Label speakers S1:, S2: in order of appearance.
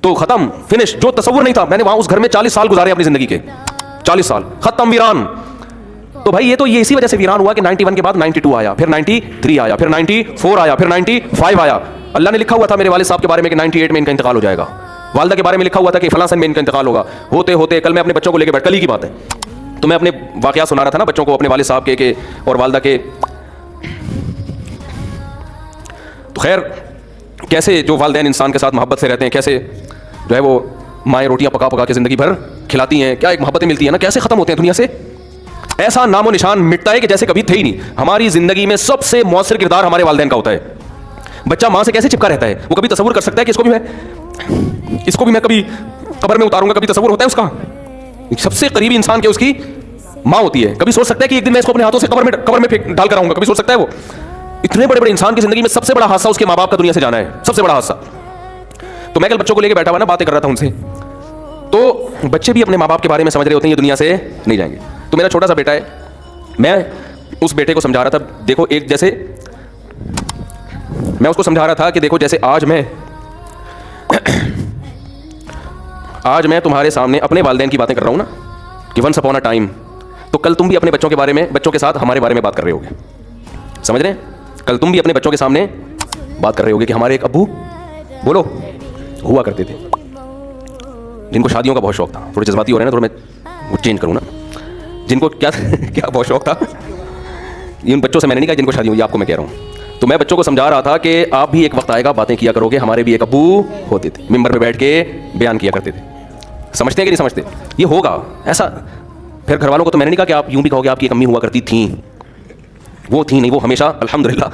S1: तो खत्म, फिनिश। जो तसव्वुर नहीं था, मैंने वहां उस घर में 40 साल गुजारे अपनी जिंदगी के, 40 साल, खत्म, वीरान। तो भाई ये इसी वजह से वीरान हुआ कि 91 के बाद 92 आया, फिर 93 आया, फिर 94 आया, फिर 95 आया। अल्लाह ने लिखा हुआ था मेरे वालिद साहब के बारे में कि 98 में इनका इंतकाल हो जाएगा। वालदा के बारे में लिखा हुआ था कि फलां सन में इनका इंतकाल होगा। होते होते कल मैं अपने बच्चों को लेकर बैठ, कल ही की बात है, तो मैं अपने वाकया सुना रहा था ना बच्चों को, अपने वालिद साहब के और वालदा के। तो खैर, कैसे जो वालिदैन इंसान के साथ मोहब्बत से रहते हैं, कैसे जो है वो माएँ रोटियां पका पका के ज़िंदगी भर खिलाती हैं, क्या एक मोहब्बतें मिलती है ना, कैसे ख़त्म होते हैं दुनिया से। ऐसा नामो निशान मिटता है कि जैसे कभी थे ही नहीं। हमारी ज़िंदगी में सबसे मौसर किरदार हमारे वालिदैन का होता है। बच्चा माँ से कैसे चिपका रहता है, वो कभी तसव्वुर कर सकता है कि इसको भी मैं कभी कब्र में उतारूंगा, कभी तसव्वुर होता है उसका। सबसे करीबी इंसान के उसकी माँ होती है। कभी सोच सकता है कि एक दिन मैं इसको अपने हाथों से कब्र में फेंक डाल कर आऊंगा, कभी सोच सकता है वो? इतने बड़े बड़े इंसान की जिंदगी में सबसे बड़ा हादसा उसके माँ बाप का दुनिया से जाना है, सबसे बड़ा हादसा। तो मैं कल बच्चों को लेकर बैठा हुआ ना, बातें कर रहा था उनसे, तो बच्चे भी अपने माँ बाप के बारे में समझ रहे होते हैं ये दुनिया से नहीं जाएंगे। तो मेरा छोटा सा बेटा है, मैं उस बेटे को समझा रहा था, देखो एक जैसे मैं उसको समझा रहा था कि देखो जैसे आज मैं तुम्हारे सामने अपने वालिदैन की बातें कर रहा हूँ ना, कि वंस अपॉन अ टाइम, तो कल तुम भी अपने बच्चों के बारे में, बच्चों के साथ हमारे बारे में बात कर रहे होगे, समझ रहे हैं? कल तुम भी अपने बच्चों के सामने बात कर रहे होगे कि हमारे एक अब्बू, बोलो, हुआ करते थे, जिनको शादियों का बहुत शौक था। थोड़े जज्बाती हो रहे हैं ना, थोड़ा मैं वो चेंज करूँ ना। जिनको क्या क्या बहुत शौक था, इन बच्चों से मैंने नहीं कहा जिनको शादी हुई, आपको मैं कह रहा हूँ। तो मैं बच्चों को समझा रहा था कि आप भी एक वक्त आएगा, बातें किया करोगे, हमारे भी एक अब्बू होते थे, मिंबर पे बैठ के बयान किया करते थे। समझते हैं कि नहीं समझते? ये होगा ऐसा। फिर घर वालों को तो मैंने नहीं कहा कि आप यूं भी कहोगे आपकी एक अम्मी हुआ करती थी, वो थी नहीं, वो हमेशा अल्हम्दुलिल्लाह